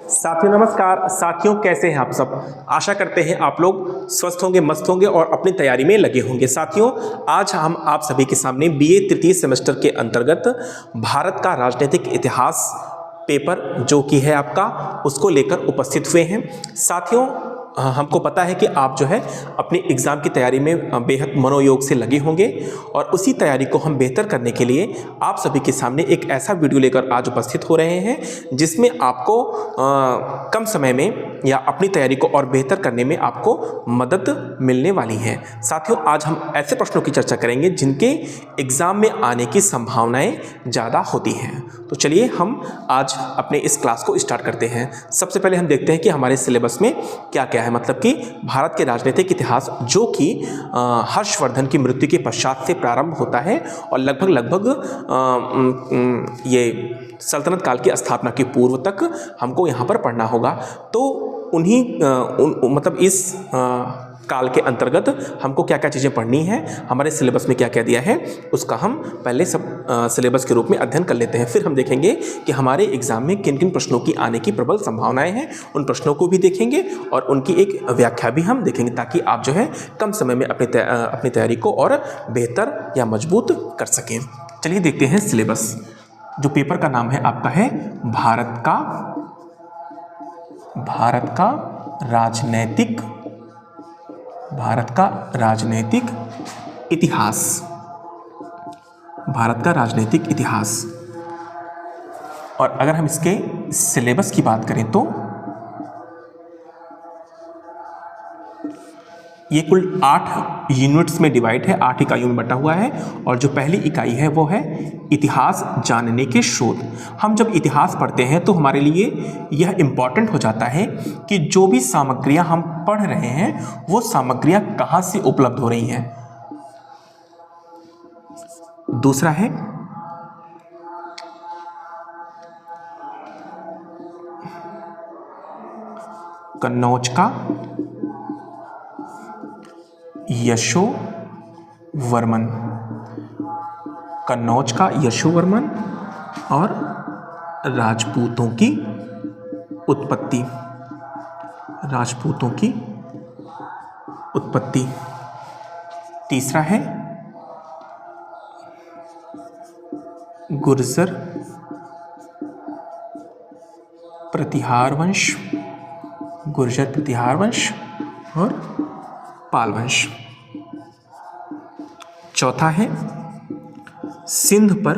साथियों नमस्कार। साथियों कैसे हैं आप सब। आशा करते हैं आप लोग स्वस्थ होंगे, मस्त होंगे और अपनी तैयारी में लगे होंगे। साथियों आज हम आप सभी के सामने बीए तृतीय सेमेस्टर के अंतर्गत भारत का राजनीतिक इतिहास पेपर जो कि है आपका, उसको लेकर उपस्थित हुए हैं। साथियों हमको पता है कि आप जो है अपनी एग्ज़ाम की तैयारी में बेहद मनोयोग से लगे होंगे और उसी तैयारी को हम बेहतर करने के लिए आप सभी के सामने एक ऐसा वीडियो लेकर आज उपस्थित हो रहे हैं जिसमें आपको कम समय में या अपनी तैयारी को और बेहतर करने में आपको मदद मिलने वाली है। साथियों आज हम ऐसे प्रश्नों की चर्चा करेंगे जिनके एग्ज़ाम में आने की संभावनाएं ज़्यादा होती हैं। तो चलिए हम आज अपने इस क्लास को स्टार्ट करते हैं। सबसे पहले हम देखते हैं कि हमारे सिलेबस में क्या क्या है, मतलब कि भारत के राजनीतिक इतिहास जो कि हर्षवर्धन की मृत्यु के पश्चात से प्रारंभ होता है और लगभग ये सल्तनत काल की स्थापना के पूर्व तक हमको यहाँ पर पढ़ना होगा। तो उन्हीं मतलब इस काल के अंतर्गत हमको क्या क्या चीज़ें पढ़नी हैं, हमारे सिलेबस में क्या क्या दिया है, उसका हम पहले सब सिलेबस के रूप में अध्ययन कर लेते हैं। फिर हम देखेंगे कि हमारे एग्जाम में किन किन प्रश्नों की आने की प्रबल संभावनाएं हैं, उन प्रश्नों को भी देखेंगे और उनकी एक व्याख्या भी हम देखेंगे ताकि आप जो है कम समय में अपनी तैयारी को और बेहतर या मजबूत कर सकें। चलिए देखते हैं सिलेबस। जो पेपर का नाम है आपका है भारत का राजनैतिक इतिहास। भारत का राजनीतिक इतिहास। और अगर हम इसके सिलेबस की बात करें तो ये कुल 8 यूनिट्स में डिवाइड है, 8 इकाइयों में बटा हुआ है। और जो पहली इकाई है वो है इतिहास जानने के स्रोत। हम जब इतिहास पढ़ते हैं तो हमारे लिए यह इम्पॉर्टेंट हो जाता है कि जो भी सामग्रियां हम पढ़ रहे हैं वो सामग्रियां कहाँ से उपलब्ध हो रही हैं। दूसरा है कन्नौज का यशोवर्मन और राजपूतों की उत्पत्ति। तीसरा है गुर्जर प्रतिहार वंश और पाल वंश। चौथा है सिंध पर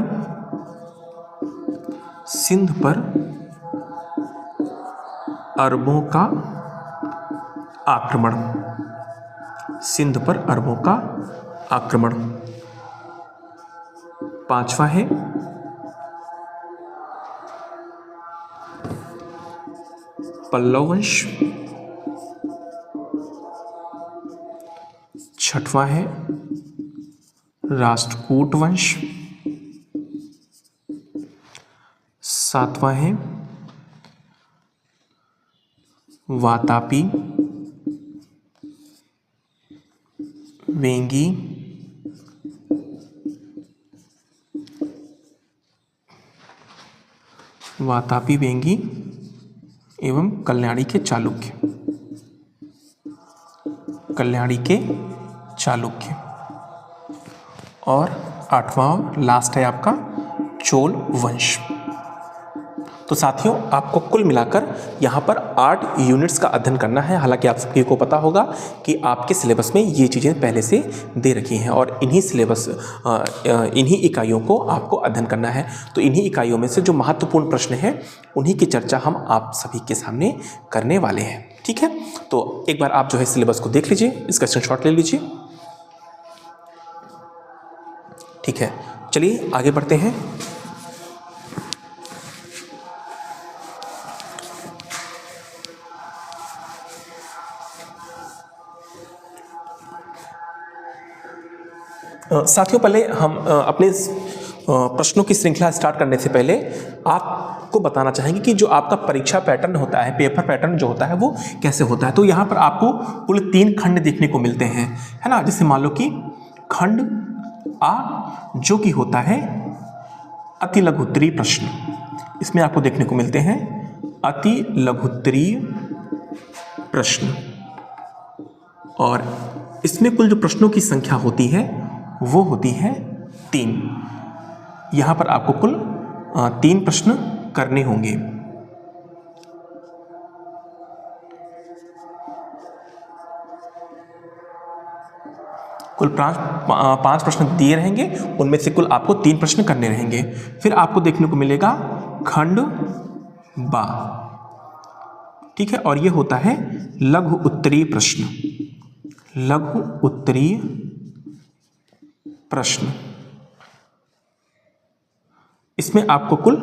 अरबों का आक्रमण। पांचवा है पल्लव वंश। छठवां है राष्ट्रकूट वंश। सातवां है वातापी वेंगी एवं कल्याणी के चालुक्य। और आठवां लास्ट है आपका चोल वंश। तो साथियों आपको कुल मिलाकर यहाँ पर 8 यूनिट्स का अध्ययन करना है। हालांकि आप सभी को पता होगा कि आपके सिलेबस में ये चीज़ें पहले से दे रखी हैं और इन्हीं इकाइयों को आपको अध्ययन करना है। तो इन्हीं इकाइयों में से जो महत्वपूर्ण प्रश्न हैं उन्हीं की चर्चा हम आप सभी के सामने करने वाले हैं। ठीक है, तो एक बार आप जो है सिलेबस को देख लीजिए, इसका स्क्रीनशॉट ले लीजिए। ठीक है, चलिए आगे बढ़ते हैं। साथियों पहले हम अपने प्रश्नों की श्रृंखला स्टार्ट करने से पहले आपको बताना चाहेंगे कि जो आपका परीक्षा पैटर्न होता है, पेपर पैटर्न जो होता है वो कैसे होता है। तो यहाँ पर आपको कुल 3 खंड देखने को मिलते हैं, है ना। जैसे मान लो कि खंड आ जो कि होता है अति लघु उत्तरीय प्रश्न, इसमें आपको देखने को मिलते हैं अति लघुत्तरीय प्रश्न। और इसमें कुल जो प्रश्नों की संख्या होती है वो होती है 3। यहाँ पर आपको कुल 3 प्रश्न करने होंगे। कुल 5 प्रश्न दिए रहेंगे, उनमें से कुल आपको 3 प्रश्न करने रहेंगे। फिर आपको देखने को मिलेगा खंड बा, ठीक है, और ये होता है लघु उत्तरीय प्रश्न। लघु उत्तरीय प्रश्न, इसमें आपको कुल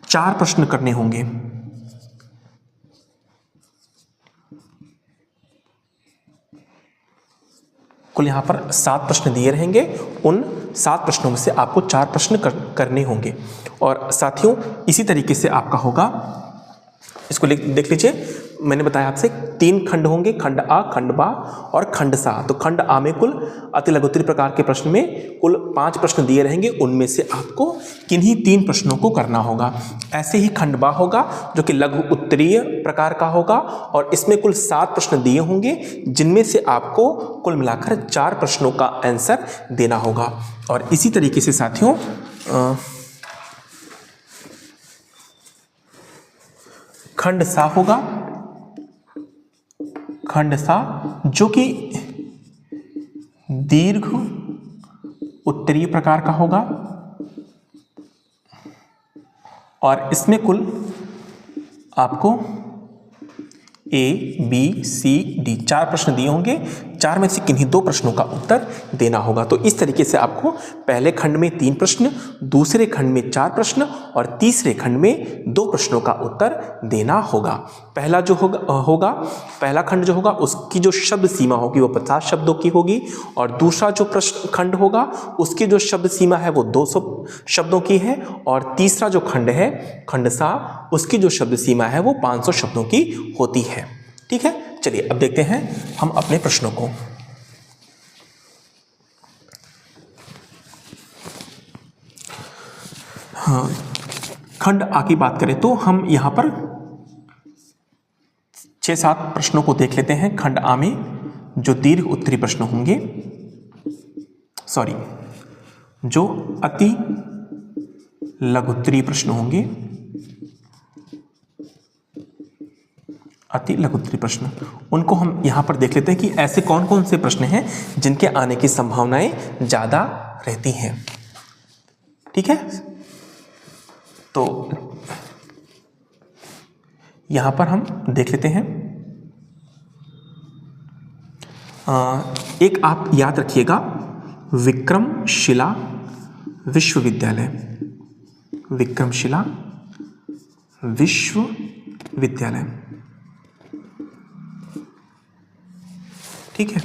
4 प्रश्न करने होंगे। कुल यहाँ पर 7 प्रश्न दिए रहेंगे, उन 7 प्रश्नों में से आपको 4 प्रश्न करने होंगे। और साथियों इसी तरीके से आपका होगा, इसको देख लीजिए, मैंने बताया आपसे 3 खंड होंगे, खंड आ, खंड बा और खंड सा। तो खंड आ में कुल अति लघुत्तरीय प्रकार के प्रश्न में कुल 5 प्रश्न दिए रहेंगे, उनमें से आपको किन्हीं 3 प्रश्नों को करना होगा। ऐसे ही खंड बा होगा जो कि लघु उत्तरीय प्रकार का होगा, और इसमें कुल 7 प्रश्न दिए होंगे, जिनमें से आपको कुल मिलाकर 4 प्रश्नों का आंसर देना होगा। और इसी तरीके से साथियों खंड सा होगा, खंड सा जो कि दीर्घ उत्तरीय प्रकार का होगा, और इसमें कुल आपको A, B, C, D 4 प्रश्न दिए होंगे। 4 में से किन्हीं 2 प्रश्नों का उत्तर देना होगा। तो इस तरीके से आपको पहले खंड में 3 प्रश्न, दूसरे खंड में 4 प्रश्न और तीसरे खंड में 2 प्रश्नों का उत्तर देना होगा। पहला जो होगा पहला खंड जो होगा उसकी जो शब्द सीमा होगी वो 50 शब्दों की होगी, और दूसरा जो प्रश्न खंड होगा उसकी जो शब्द सीमा है वो 200 शब्दों की है, और तीसरा जो खंड है खंड सा, उसकी जो शब्द सीमा है वो 500 शब्दों की होती है। ठीक है, चलिए अब देखते हैं हम अपने प्रश्नों को। हाँ, खंड आ की बात करें तो हम यहां पर 6-7 प्रश्नों को देख लेते हैं। खंड आ में जो दीर्घ उत्तरीय प्रश्न होंगे, जो अति लघुत्तरीय प्रश्न होंगे, अति लघुत्तरीय प्रश्न, उनको हम यहां पर देख लेते हैं कि ऐसे कौन कौन से प्रश्न हैं जिनके आने की संभावनाएं ज्यादा रहती हैं। ठीक है, तो यहां पर हम देख लेते हैं। एक आप याद रखिएगा, विक्रमशिला विश्वविद्यालय, विक्रमशिला विश्वविद्यालय। ठीक है,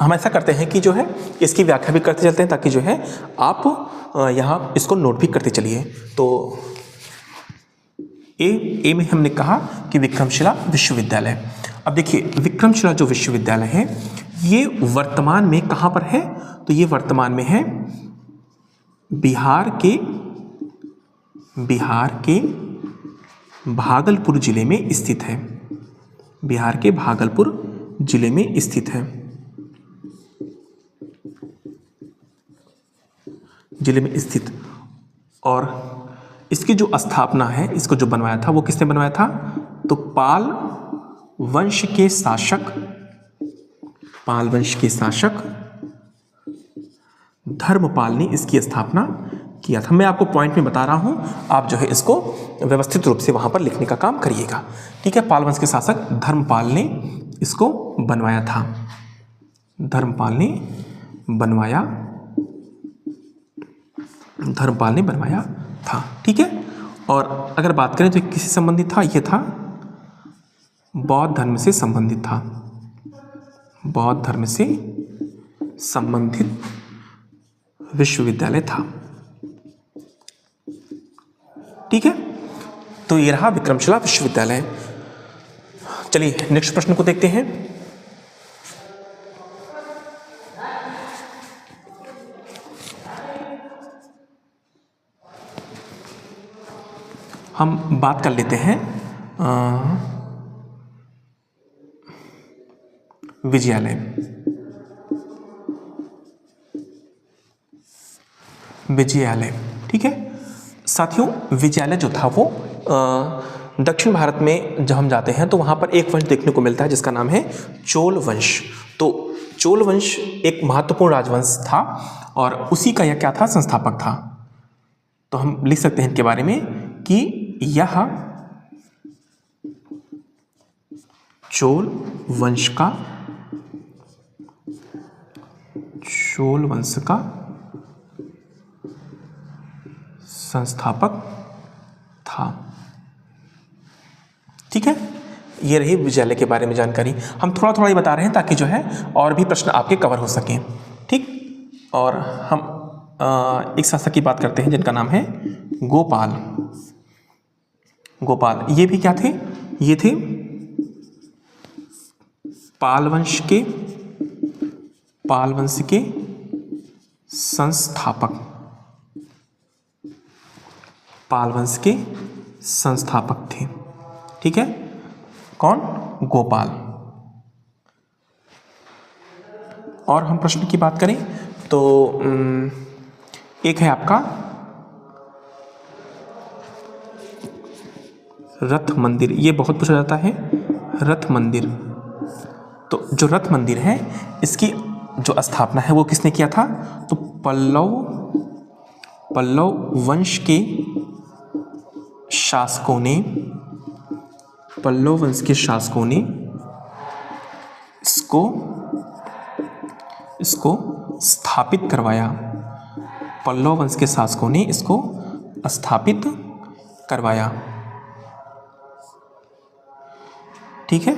हम ऐसा करते हैं कि जो है इसकी व्याख्या भी करते चलते हैं, ताकि जो है आप यहाँ इसको नोट भी करते चलिए। तो ए में हमने कहा कि विक्रमशिला विश्वविद्यालय। अब देखिए, विक्रमशिला जो विश्वविद्यालय है ये वर्तमान में कहाँ पर है, तो ये वर्तमान में है बिहार के भागलपुर जिले में स्थित है। बिहार के भागलपुर जिले में स्थित है, जिले में स्थित। और इसकी जो स्थापना है, इसको जो बनवाया था वो किसने बनवाया था, तो पाल वंश के शासक धर्मपाल ने इसकी स्थापना किया था। मैं आपको पॉइंट में बता रहा हूं, आप जो है इसको व्यवस्थित रूप से वहां पर लिखने का काम करिएगा। ठीक है, पाल वंश के शासक धर्मपाल ने इसको बनवाया था, धर्मपाल ने बनवाया था। ठीक है, और अगर बात करें तो किससे संबंधित था, यह था बौद्ध धर्म से संबंधित था, बौद्ध धर्म से संबंधित विश्वविद्यालय था। ठीक है, तो ये रहा विक्रमशिला विश्वविद्यालय। चलिए नेक्स्ट प्रश्न को देखते हैं। हम बात कर लेते हैं विजयालय। विजयालय, ठीक है साथियों। विजयालय जो था वो दक्षिण भारत में जब हम जाते हैं तो वहाँ पर एक वंश देखने को मिलता है जिसका नाम है चोल वंश। तो चोल वंश एक महत्वपूर्ण राजवंश था और उसी का यह क्या था, संस्थापक था। तो हम लिख सकते हैं इनके बारे में कि यह चोल वंश का संस्थापक था, ठीक है। ये रही विजयालय के बारे में जानकारी। हम थोड़ा थोड़ा ही बता रहे हैं ताकि जो है और भी प्रश्न आपके कवर हो सकें, ठीक। और हम एक शासक की बात करते हैं जिनका नाम है गोपाल। गोपाल ये भी क्या थे, ये थे पाल वंश के संस्थापक। पाल वंश के संस्थापक थे, ठीक है। कौन, गोपाल। और हम प्रश्न की बात करें तो एक है आपका रथ मंदिर। ये बहुत पूछा जाता है, रथ मंदिर। तो जो रथ मंदिर है इसकी जो स्थापना है वो किसने किया था, तो पल्लव वंश के शासकों ने, पल्लव वंश के शासकों ने इसको स्थापित करवाया। पल्लव वंश के शासकों ने इसको स्थापित करवाया, ठीक है।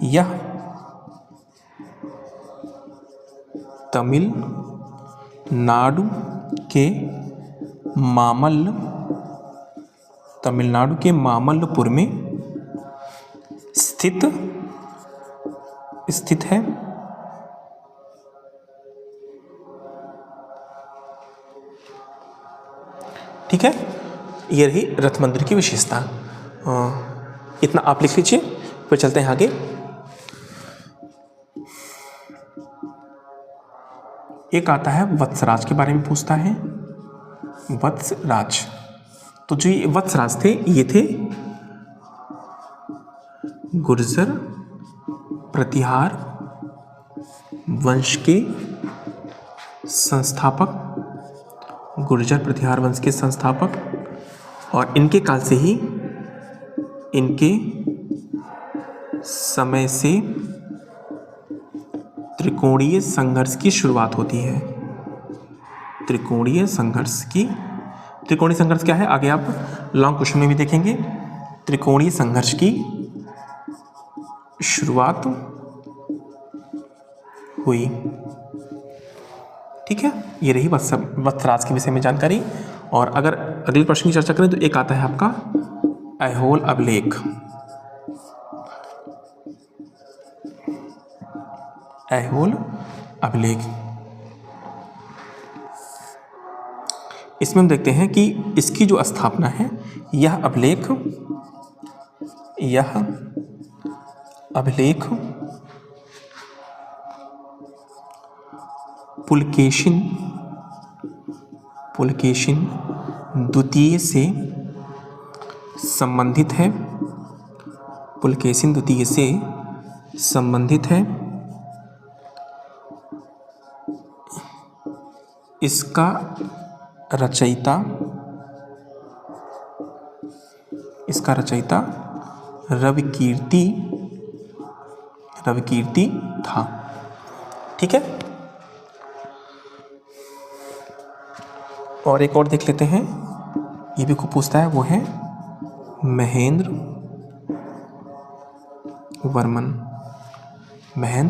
यह तमिलनाडु के मामल्लपुर में स्थित है। ठीक है, ये रही रथ मंदिर की विशेषता। इतना आप लिख लीजिए, फिर चलते हैं आगे। एक आता है वत्सराज के बारे में पूछता है, वत्सराज। तो जो ये वत्सराज थे ये थे गुर्जर प्रतिहार वंश के संस्थापक, गुर्जर प्रतिहार वंश के संस्थापक। और इनके काल से ही, इनके समय से त्रिकोणीय संघर्ष की शुरुआत होती है। त्रिकोणीय संघर्ष क्या है आगे आप लॉन्ग क्वेश्चन में भी देखेंगे। त्रिकोणीय संघर्ष की शुरुआत हुई, ठीक है। ये रही वत्सराज के विषय में जानकारी। और अगर अगले प्रश्न की चर्चा करें तो एक आता है आपका ऐहोल अभिलेख। ऐहोल अभिलेख, इसमें हम देखते हैं कि इसकी जो स्थापना है, यह अभिलेख पुलकेशिन द्वितीय से संबंधित है। पुलकेशिन द्वितीय से संबंधित है। इसका रचयिता रविकीर्ति था, ठीक है। और एक और देख लेते हैं, ये भी खूब पूछता है, वो है महेंद्र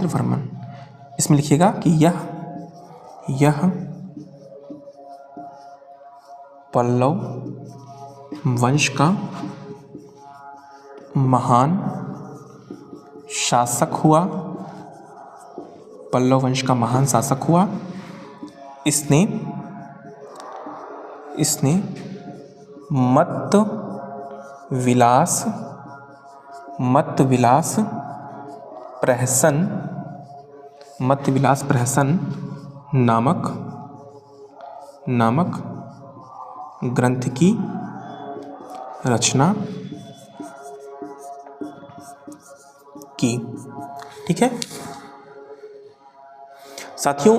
वर्मन। इसमें लिखिएगा कि यह पल्लव वंश का महान शासक हुआ। पल्लव वंश का महान शासक हुआ। इसने विलास मत विलास प्रहसन नामक ग्रंथ की रचना की। ठीक है साथियों,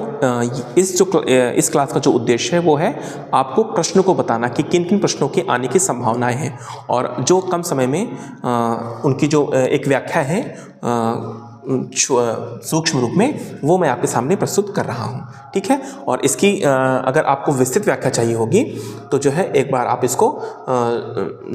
इस क्लास का जो उद्देश्य है वो है आपको प्रश्नों को बताना कि किन किन प्रश्नों के आने की संभावनाएं हैं, और जो कम समय में उनकी जो एक व्याख्या है सूक्ष्म रूप में, वो मैं आपके सामने प्रस्तुत कर रहा हूँ। ठीक है, और इसकी अगर आपको विस्तृत व्याख्या चाहिए होगी तो जो है एक बार आप इसको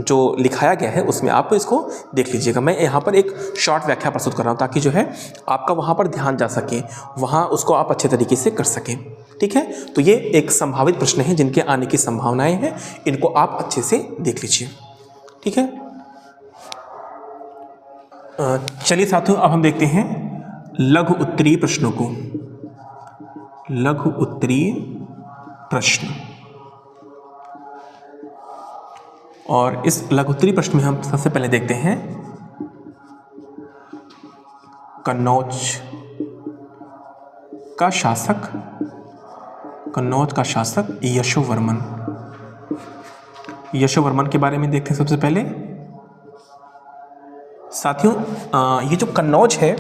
जो लिखाया गया है उसमें आप इसको देख लीजिएगा। मैं यहाँ पर एक शॉर्ट व्याख्या प्रस्तुत कर रहा हूँ ताकि जो है आपका वहाँ पर ध्यान जा सके, वहाँ उसको आप अच्छे तरीके से कर सकें। ठीक है, तो ये एक संभावित प्रश्न है जिनके आने की संभावनाएं हैं, इनको आप अच्छे से देख लीजिए। ठीक है, चलिए साथियों, अब हम देखते हैं लघु उत्तरीय प्रश्नों को। लघु उत्तरीय प्रश्न, और इस लघु उत्तरीय प्रश्न में हम सबसे पहले देखते हैं कन्नौज का शासक यशोवर्मन के बारे में देखते हैं सबसे पहले। साथियों, ये जो कन्नौज है,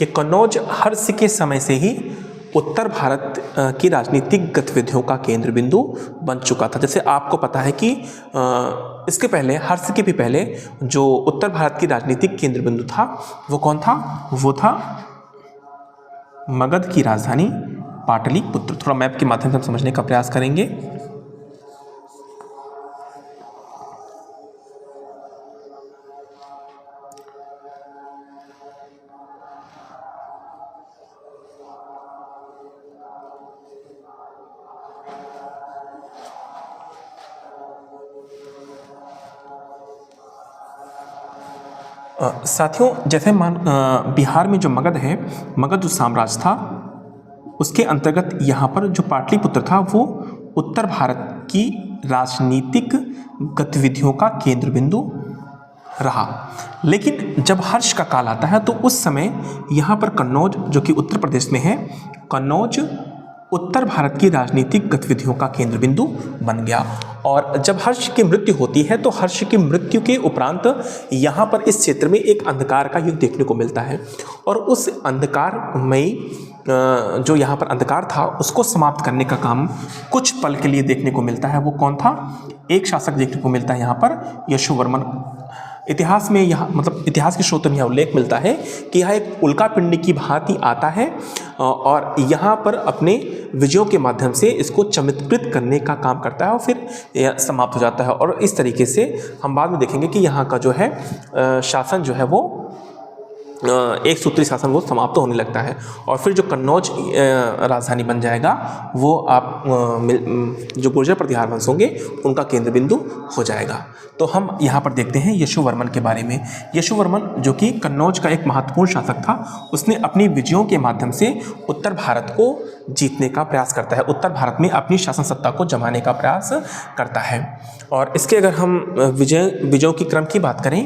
ये कन्नौज हर्ष के समय से ही उत्तर भारत की राजनीतिक गतिविधियों का केंद्र बिंदु बन चुका था। जैसे आपको पता है कि इसके पहले, हर्ष के भी पहले, जो उत्तर भारत की राजनीतिक केंद्र बिंदु था वो कौन था? वो था मगध की राजधानी पाटलिपुत्र। थोड़ा मैप के माध्यम से हम समझने का प्रयास करेंगे। साथियों, जैसे बिहार में जो मगध है, मगध जो साम्राज्य था उसके अंतर्गत यहाँ पर जो पाटलिपुत्र था वो उत्तर भारत की राजनीतिक गतिविधियों का केंद्र बिंदु रहा। लेकिन जब हर्ष का काल आता है तो उस समय यहाँ पर कन्नौज, जो कि उत्तर प्रदेश में है, कन्नौज उत्तर भारत की राजनीतिक गतिविधियों का केंद्र बिंदु बन गया। और जब हर्ष की मृत्यु होती है तो हर्ष की मृत्यु के उपरांत यहाँ पर इस क्षेत्र में एक अंधकार का युग देखने को मिलता है, और उस अंधकारमयी जो यहाँ पर अंधकार था उसको समाप्त करने का काम कुछ पल के लिए देखने को मिलता है। वो कौन था? एक शासक देखने को मिलता है यहाँ पर, यशोवर्मन। इतिहास में यहाँ, मतलब इतिहास के स्रोतों में यह उल्लेख मिलता है कि यह एक उल्कापिंड की भांति आता है और यहाँ पर अपने विजयों के माध्यम से इसको चमत्कृत करने का काम करता है और फिर यह समाप्त हो जाता है। और इस तरीके से हम बाद में देखेंगे कि यहाँ का जो है शासन जो है वो एक सूत्री शासन वो समाप्त होने लगता है, और फिर जो कन्नौज राजधानी बन जाएगा वो आप जो गुर्जर प्रतिहार वंश होंगे उनका केंद्र बिंदु हो जाएगा। तो हम यहाँ पर देखते हैं यशोवर्मन के बारे में। यशोवर्मन जो कि कन्नौज का एक महत्वपूर्ण शासक था, उसने अपनी विजयों के माध्यम से उत्तर भारत को जीतने का प्रयास करता है, उत्तर भारत में अपनी शासन सत्ता को जमाने का प्रयास करता है। और इसके अगर हम विजयों की क्रम की बात करें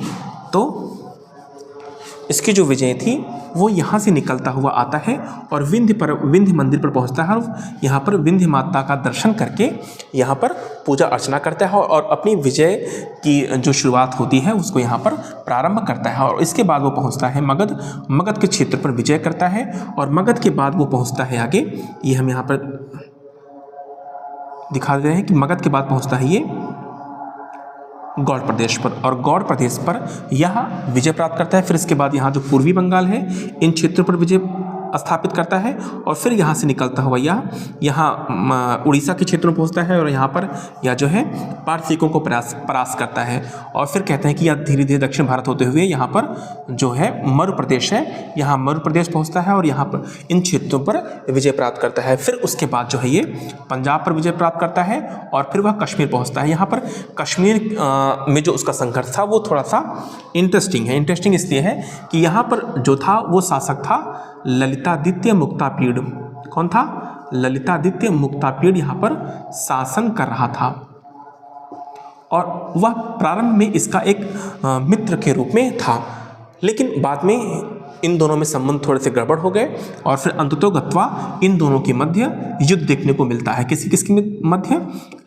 तो इसकी जो विजय थी वो यहाँ से निकलता हुआ आता है और विंध्य मंदिर पर पहुँचता है और यहाँ पर विंध्य माता का दर्शन करके यहाँ पर पूजा अर्चना करता है और अपनी विजय की जो शुरुआत होती है उसको यहाँ पर प्रारंभ करता है। और इसके बाद वो पहुँचता है मगध के क्षेत्र पर विजय करता है, और मगध के बाद वो पहुँचता है आगे, ये हम यहाँ पर दिखा दे रहे हैं कि मगध के बाद पहुँचता है ये गौड़ प्रदेश पर, और गौड़ प्रदेश पर यह विजय प्राप्त करता है। फिर इसके बाद यहाँ जो पूर्वी बंगाल है इन क्षेत्रों पर विजय स्थापित करता है, और फिर यहाँ से निकलता हुआ यहाँ उड़ीसा के क्षेत्र में पहुँचता है और यहाँ पर यह जो है पारसिकों को परास्त करता है। और फिर कहते हैं कि यह धीरे धीरे दक्षिण भारत होते हुए यहाँ पर जो है मरु प्रदेश है, यहाँ मरु प्रदेश पहुँचता है और यहाँ पर इन क्षेत्रों पर विजय प्राप्त करता है। फिर उसके बाद जो है ये पंजाब पर विजय प्राप्त करता है और फिर वह कश्मीर पहुँचता है। यहाँ पर कश्मीर में जो उसका संघर्ष था वो थोड़ा सा इंटरेस्टिंग है। इंटरेस्टिंग इसलिए है कि यहाँ पर जो था वो शासक था ललितादित्य मुक्तापीड़। कौन था? ललितादित्य मुक्तापीड़ यहाँ पर शासन कर रहा था। और वह प्रारंभ में इसका एक मित्र के रूप में था, लेकिन बाद में इन दोनों में संबंध थोड़े से गड़बड़ हो गए और फिर अंततोगत्वा इन दोनों के मध्य युद्ध देखने को मिलता है। किसके मध्य?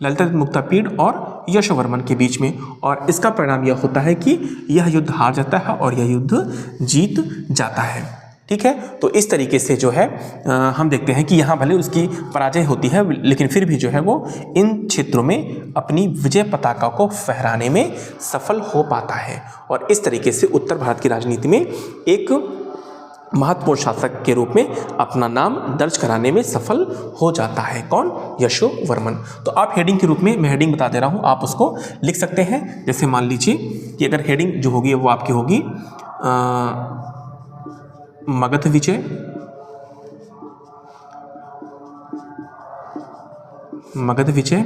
ललितादित्य मुक्तापीड और यशोवर्मन के बीच में। और इसका परिणाम यह होता है कि यह युद्ध हार जाता है और यह युद्ध जीत जाता है। ठीक है, तो इस तरीके से जो है हम देखते हैं कि यहाँ भले उसकी पराजय होती है, लेकिन फिर भी जो है वो इन क्षेत्रों में अपनी विजय पताका को फहराने में सफल हो पाता है और इस तरीके से उत्तर भारत की राजनीति में एक महत्वपूर्ण शासक के रूप में अपना नाम दर्ज कराने में सफल हो जाता है। कौन? यशोवर्मन। तो आप हेडिंग के रूप में, मैं हेडिंग बता दे रहा हूँ, आप उसको लिख सकते हैं। जैसे मान लीजिए कि अगर हेडिंग जो होगी वो आपकी होगी मगध विजय, मगध विजय,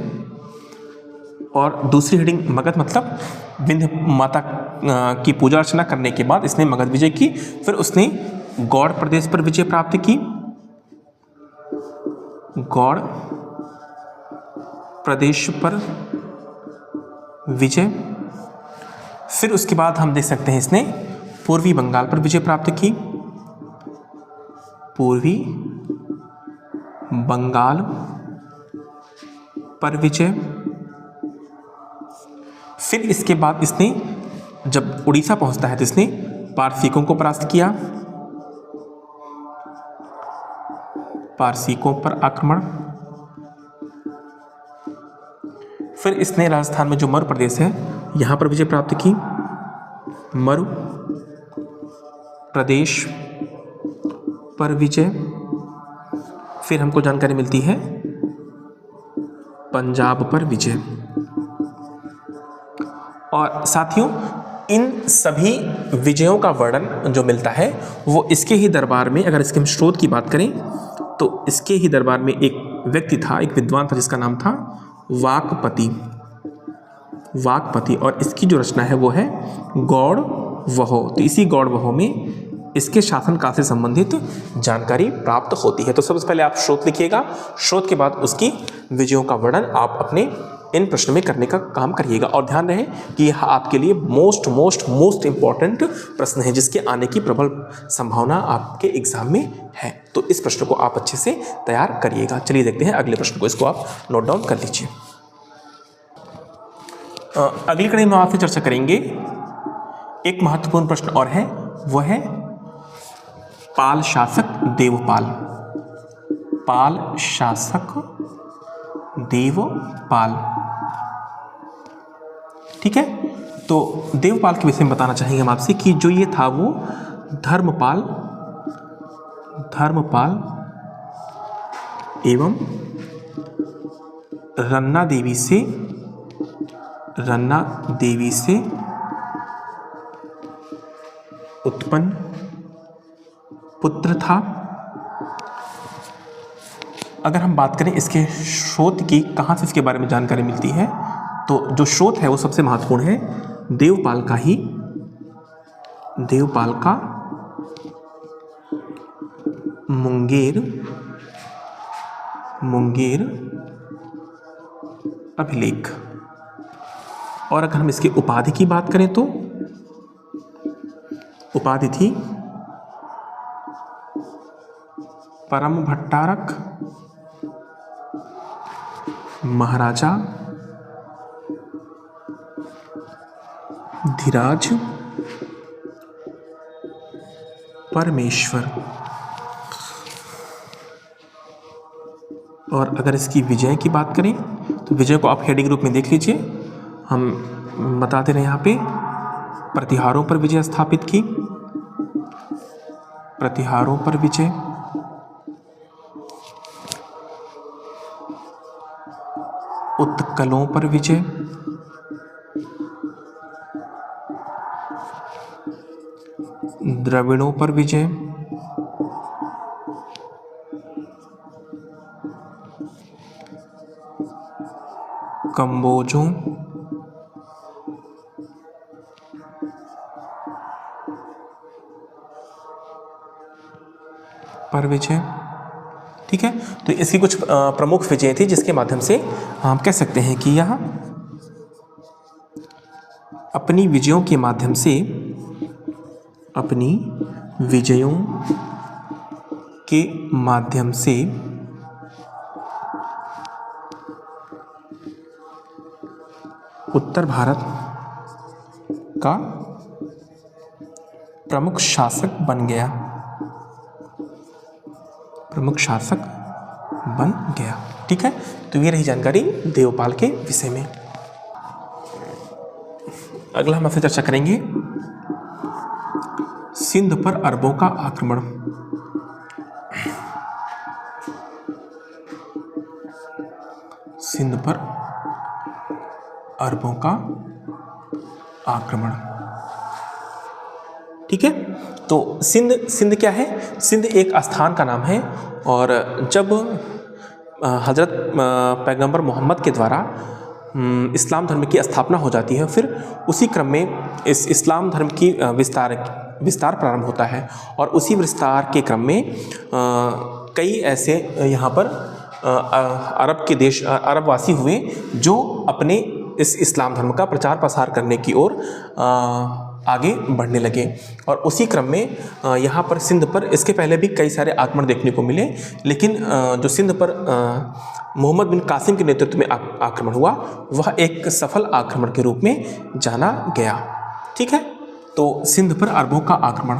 और दूसरी हेडिंग मगध मतलब विंध्य माता की पूजा अर्चना करने के बाद इसने मगध विजय की, फिर उसने गौड़ प्रदेश पर विजय प्राप्त की, गौड़ प्रदेश पर विजय। फिर उसके बाद हम देख सकते हैं इसने पूर्वी बंगाल पर विजय प्राप्त की, पूर्वी बंगाल पर विजय। फिर इसके बाद इसने जब उड़ीसा पहुंचता है तो इसने पारसिकों को परास्त किया, पारसिकों पर आक्रमण। फिर इसने राजस्थान में जो मरु प्रदेश है यहाँ पर विजय प्राप्त की, मरु प्रदेश पर विजय। फिर हमको जानकारी मिलती है पंजाब पर विजय। और साथियों, इन सभी विजयों का वर्णन जो मिलता है वो इसके ही दरबार में, अगर इसके हम स्रोत की बात करें तो इसके ही दरबार में एक व्यक्ति था, एक विद्वान था जिसका नाम था वाकपति, वाकपति। और इसकी जो रचना है वो है गौड़वहो। तो इसी गौड़वहो में इसके शासनकाल से संबंधित जानकारी प्राप्त होती है। तो सबसे पहले आप स्रोत लिखिएगा, स्रोत के बाद उसकी विजयों का वर्णन आप अपने इन प्रश्न में करने का काम करिएगा। और ध्यान रहे कि यह आपके लिए मोस्ट इंपॉर्टेंट प्रश्न है जिसके आने की प्रबल संभावना आपके एग्जाम में है। तो इस प्रश्न को आप अच्छे से तैयार करिएगा। चलिए देखते हैं अगले प्रश्न को, इसको आप नोट डाउन कर लीजिए। अगली कड़ी में आपसे चर्चा करेंगे एक महत्वपूर्ण प्रश्न और है, वह है पाल शासक देवपाल। पाल शासक देवपाल। ठीक है, तो देवपाल के विषय में बताना चाहेंगे हम आपसे कि जो ये था वो धर्मपाल एवं रन्ना देवी से उत्पन्न पुत्र था। अगर हम बात करें इसके स्रोत की, कहाँ से इसके बारे में जानकारी मिलती है, तो जो स्रोत है वो सबसे महत्वपूर्ण है देवपाल का मुंगेर अभिलेख। और अगर हम इसकी उपाधि की बात करें तो उपाधि थी परम भट्टारक महाराजा धीराज परमेश्वर। और अगर इसकी विजय की बात करें तो विजय को आप हेडिंग रूप में देख लीजिए। हम बता दे रहे हैं यहाँ पे प्रतिहारों पर विजय स्थापित की, प्रतिहारों पर विजय, उत्कलों पर विजय, द्रविड़ों पर विजय, कंबोजों पर विजय। ठीक है, तो इसकी कुछ प्रमुख विजय थी जिसके माध्यम से हम कह सकते हैं कि यह अपनी विजयों के माध्यम से, अपनी विजयों के माध्यम से उत्तर भारत का प्रमुख शासक बन गया, प्रमुख शासक बन गया। ठीक है, तो ये रही जानकारी देवपाल के विषय में। अगला हम आपसे चर्चा करेंगे सिंध पर अरबों का आक्रमण। सिंध पर अरबों का आक्रमण। ठीक है, तो सिंध क्या है? सिंध एक स्थान का नाम है, और जब हजरत पैगंबर मोहम्मद के द्वारा इस्लाम धर्म की स्थापना हो जाती है, फिर उसी क्रम में इस इस्लाम धर्म की विस्तार प्रारंभ होता है, और उसी विस्तार के क्रम में कई ऐसे यहाँ पर अरब के देश, अरबवासी हुए जो अपने इस इस्लाम धर्म का प्रचार प्रसार करने की ओर आगे बढ़ने लगे। और उसी क्रम में यहाँ पर सिंध पर इसके पहले भी कई सारे आक्रमण देखने को मिले, लेकिन जो सिंध पर मोहम्मद बिन कासिम के नेतृत्व में आक्रमण हुआ, वह एक सफल आक्रमण के रूप में जाना गया। ठीक है, तो सिंध पर अरबों का आक्रमण।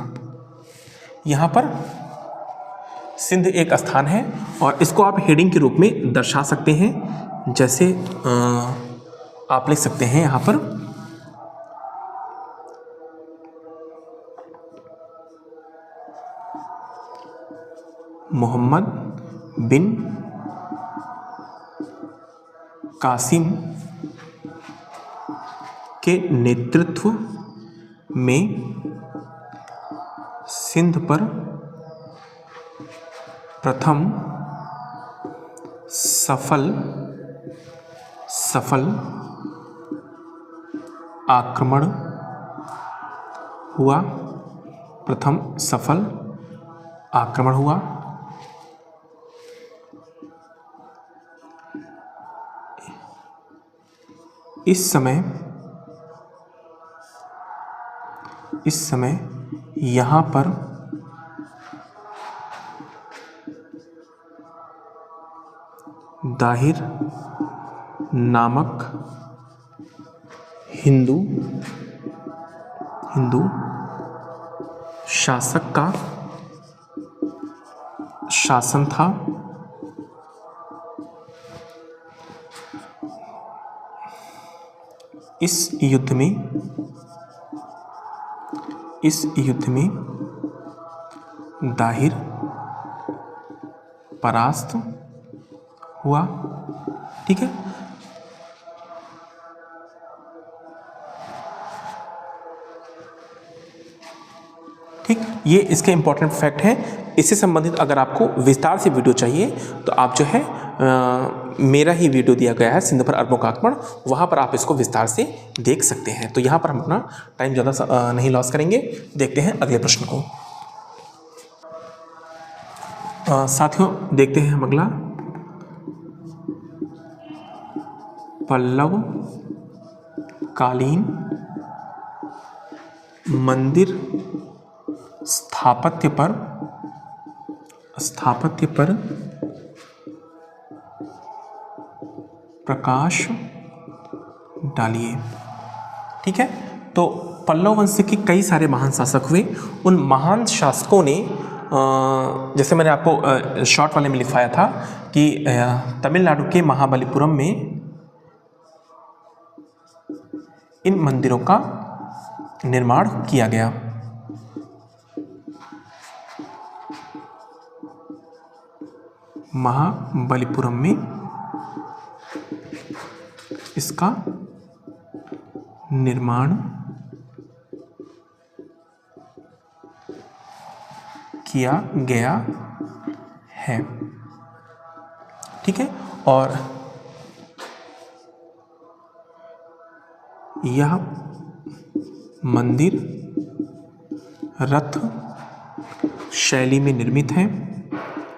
यहाँ पर सिंध एक स्थान है, और इसको आप हेडिंग के रूप में दर्शा सकते हैं। जैसे आप लिख सकते हैं यहाँ पर मोहम्मद बिन कासिम के नेतृत्व में सिंध पर प्रथम सफल आक्रमण हुआ, प्रथम सफल आक्रमण हुआ। इस समय यहाँ पर दाहिर नामक हिंदू शासक का शासन था। इस युद्ध में दाहिर परास्त हुआ। ठीक है, ठीक, ये इसके इंपॉर्टेंट फैक्ट हैं। इससे संबंधित अगर आपको विस्तार से वीडियो चाहिए तो आप जो है मेरा ही वीडियो दिया गया है सिंध पर अरबों का आक्रमण, वहाँ पर आप इसको विस्तार से देख सकते हैं। तो यहाँ पर हम अपना टाइम ज़्यादा नहीं लॉस करेंगे। देखते हैं अगले प्रश्न को। साथियों, देखते हैं हम अगला। पल्लव कालीन मंदिर स्थापत्य पर प्रकाश डालिए। ठीक है, तो पल्लव वंश के कई सारे महान शासक हुए। उन महान शासकों ने जैसे मैंने आपको शॉर्ट वाले में लिखवाया था कि तमिलनाडु के महाबलीपुरम में इन मंदिरों का निर्माण किया गया। महाबलीपुरम में इसका निर्माण किया गया है। ठीक है, और यह मंदिर रथ शैली में निर्मित है,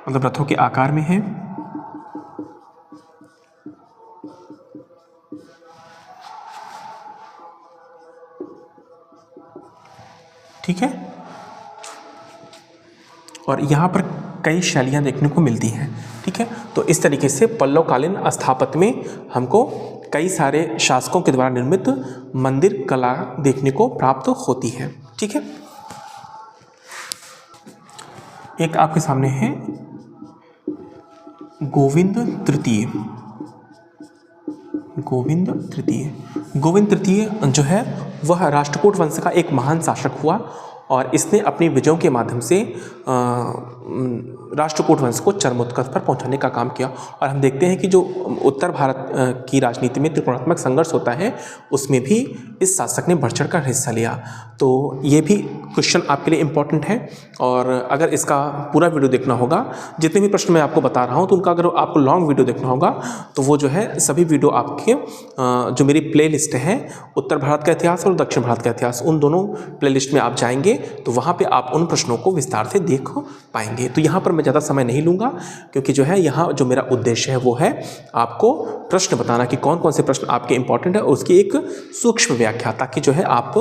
मतलब रथों के आकार में है। ठीक है। और यहाँ पर कई शैलियाँ देखने को मिलती हैं, ठीक है। तो इस तरीके से पल्लवकालीन स्थापत्य में हमको कई सारे शासकों के द्वारा निर्मित मंदिर कला देखने को प्राप्त होती है, ठीक है। एक आपके सामने है गोविंद तृतीय। गोविंद तृतीय जो है वह राष्ट्रकूट वंश का एक महान शासक हुआ और इसने अपनी विजयों के माध्यम से राष्ट्रकूट वंश को चरमोत्कर्ष पर पहुंचाने का काम किया। और हम देखते हैं कि जो उत्तर भारत की राजनीति में त्रिकोणात्मक संघर्ष होता है उसमें भी इस शासक ने बढ़ चढ़ कर हिस्सा लिया। तो ये भी क्वेश्चन आपके लिए इम्पॉर्टेंट है और अगर इसका पूरा वीडियो देखना होगा, जितने भी प्रश्न मैं आपको बता रहा हूँ तो उनका अगर आपको लॉन्ग वीडियो देखना होगा तो वो जो है सभी वीडियो आपके जो मेरी प्ले लिस्ट है उत्तर भारत का इतिहास और दक्षिण भारत का इतिहास, उन दोनों प्ले लिस्ट में आप जाएंगे तो वहाँ पे आप उन प्रश्नों को विस्तार से देख पाएंगे। तो यहाँ पर मैं ज़्यादा समय नहीं लूँगा क्योंकि जो है यहाँ जो मेरा उद्देश्य है वो है आपको प्रश्न बताना कि कौन कौन से प्रश्न आपके इंपॉर्टेंट है और उसकी एक सूक्ष्म व्याख्या, ताकि जो है आप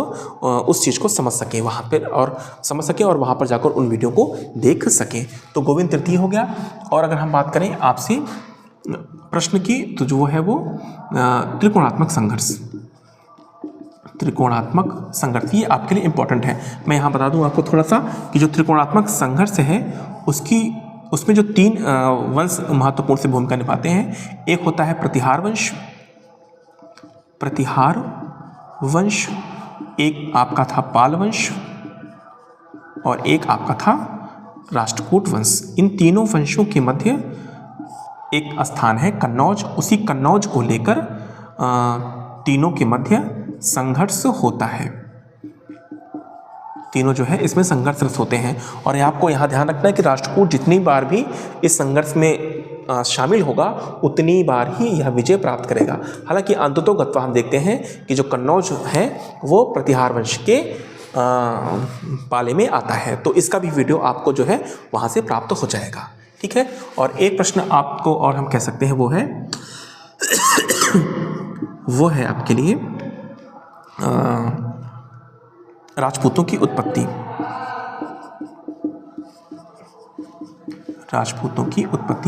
उस चीज़ को समझ सकें वहाँ पर और समझ सकें और वहाँ पर जाकर उन वीडियो को देख सकें। तो गोविंद तृतीय हो गया। और अगर हम बात करें आपसे प्रश्न की तो जो है वो त्रिकोणात्मक संघर्ष ये आपके लिए इम्पोर्टेंट है। मैं यहाँ बता दूँ आपको थोड़ा सा कि जो त्रिकोणात्मक संघर्ष है उसमें जो 3 वंश महत्वपूर्ण से भूमिका निभाते हैं। एक होता है प्रतिहार वंश, एक आपका था पाल वंश और एक आपका था राष्ट्रकूट वंश। इन तीनों वंशों के मध्य एक स्थान है कन्नौज। उसी कन्नौज को लेकर तीनों के मध्य संघर्ष होता है। तीनों जो है इसमें संघर्षरत होते हैं। और आपको यहाँ ध्यान रखना है कि राष्ट्रकूट जितनी बार भी इस संघर्ष में शामिल होगा उतनी बार ही यह विजय प्राप्त करेगा। हालांकि अंततोगत्वा हम देखते हैं कि जो कन्नौज है वो प्रतिहार वंश के पाले में आता है। तो इसका भी वीडियो आपको जो है वहाँ से प्राप्त हो जाएगा, ठीक है। और एक प्रश्न आपको और हम कह सकते हैं वो है आपके लिए राजपूतों की उत्पत्ति।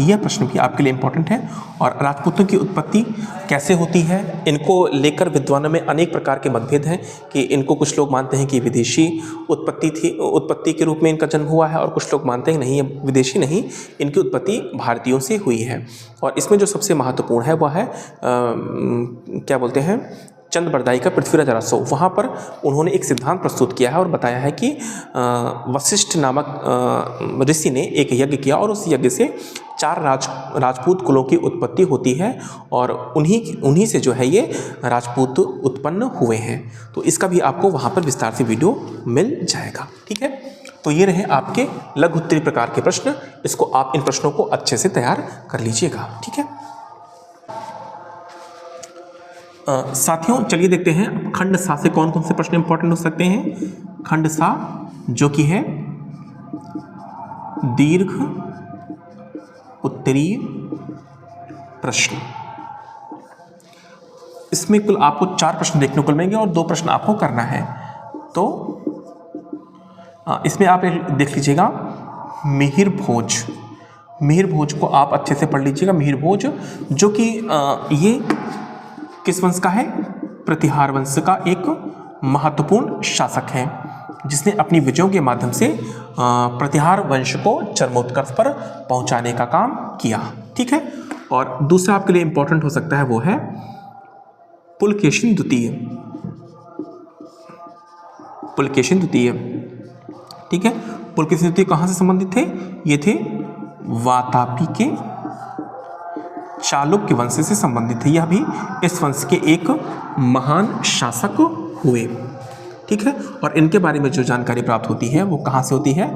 यह प्रश्न भी आपके लिए इम्पोर्टेंट है। और राजपूतों की उत्पत्ति कैसे होती है, इनको लेकर विद्वानों में अनेक प्रकार के मतभेद हैं कि इनको कुछ लोग मानते हैं कि विदेशी उत्पत्ति के रूप में इनका जन्म हुआ है और कुछ लोग मानते हैं नहीं, ये विदेशी नहीं, इनकी उत्पत्ति भारतीयों से हुई है। और इसमें जो सबसे महत्वपूर्ण है वह है क्या बोलते हैं चंद बरदाई का पृथ्वीराज राजस्व। वहाँ पर उन्होंने एक सिद्धांत प्रस्तुत किया है और बताया है कि वशिष्ठ नामक ऋषि ने एक यज्ञ किया और उस यज्ञ से 4 राजपूत कुलों की उत्पत्ति होती है और उन्हीं से जो है ये राजपूत उत्पन्न हुए हैं। तो इसका भी आपको वहाँ पर विस्तार से वीडियो मिल जाएगा, ठीक है। तो ये रहे आपके लघु उत्तरीय प्रकार के प्रश्न। इसको आप इन प्रश्नों को अच्छे से तैयार कर लीजिएगा, ठीक है। साथियों चलिए देखते हैं खंड सा से कौन कौन से प्रश्न इंपॉर्टेंट हो सकते हैं। खंड सा जो कि है दीर्घ उत्तरीय प्रश्न। इसमें कुल आपको 4 प्रश्न देखने को मिलेंगे और 2 प्रश्न आपको करना है। तो इसमें आप देख लीजिएगा मिहिर भोज को आप अच्छे से पढ़ लीजिएगा। मिहिर भोज जो कि ये किस वंश का है, प्रतिहार वंश का एक महत्वपूर्ण शासक है जिसने अपनी विजयों के माध्यम से प्रतिहार वंश को चरमोत्कर्ष पर पहुंचाने का काम किया, ठीक है। और दूसरा आपके लिए इंपॉर्टेंट हो सकता है वो है पुलकेशिन द्वितीय, ठीक है। पुलकेशिन द्वितीय कहाँ से संबंधित थे, ये थे वातापी के चालुक्य वंश से संबंधित है। यह भी इस वंश के एक महान शासक हुए, ठीक है। और इनके बारे में जो जानकारी प्राप्त होती है वो कहाँ से होती है,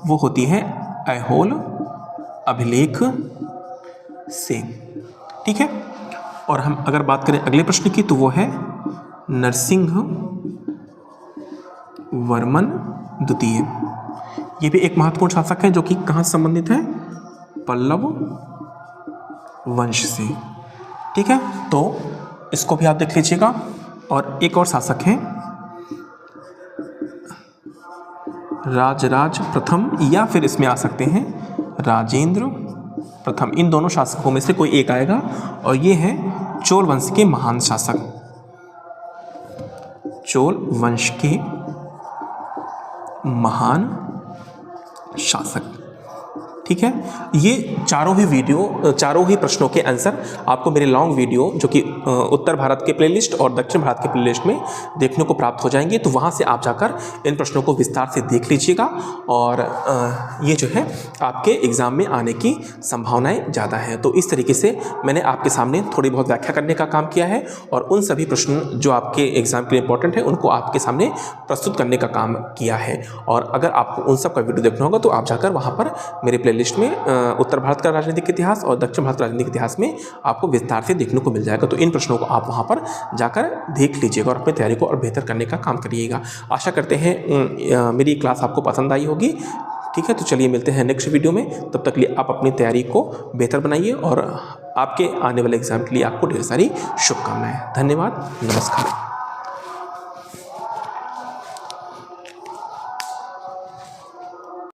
वो होती है ऐहोल अभिलेख से, ठीक है। और हम अगर बात करें अगले प्रश्न की तो वो है नरसिंह वर्मन द्वितीय। ये भी एक महत्वपूर्ण शासक है जो कि कहाँ से संबंधित है, पल्लव वंश से, ठीक है। तो इसको भी आप देख लीजिएगा। और एक और शासक हैं राजराज प्रथम, या फिर इसमें आ सकते हैं राजेंद्र प्रथम। इन दोनों शासकों में से कोई एक आएगा और ये है चोल वंश के महान शासक, चोल वंश के महान शासक। ठीक है, ये चारों ही प्रश्नों के आंसर आपको मेरे लॉन्ग वीडियो जो कि उत्तर भारत के प्लेलिस्ट और दक्षिण भारत के प्लेलिस्ट में देखने को प्राप्त हो जाएंगे। तो वहाँ से आप जाकर इन प्रश्नों को विस्तार से देख लीजिएगा और ये जो है आपके एग्ज़ाम में आने की संभावनाएं ज़्यादा हैं। तो इस तरीके से मैंने आपके सामने थोड़ी बहुत व्याख्या करने का काम किया है और उन सभी प्रश्न जो आपके एग्ज़ाम के लिए इंपॉर्टेंट है उनको आपके सामने प्रस्तुत करने का काम किया है। और अगर आपको उन सब का वीडियो देखना होगा तो आप जाकर वहाँ पर मेरे लिस्ट में उत्तर भारत का राजनीतिक इतिहास और दक्षिण भारत का राजनीतिक इतिहास में आपको विस्तार से देखने को मिल जाएगा। तो इन प्रश्नों को आप वहां पर जाकर देख लीजिएगा और अपनी तैयारी को और बेहतर करने का काम करिएगा। आशा करते हैं मेरी क्लास आपको पसंद आई होगी। ठीक है, तो चलिए मिलते हैं नेक्स्ट वीडियो में। तब तक के लिए आप अपनी तैयारी को बेहतर बनाइए और आपके आने वाले एग्जाम के लिए आपको ढेर सारी शुभकामनाएं। धन्यवाद, नमस्कार।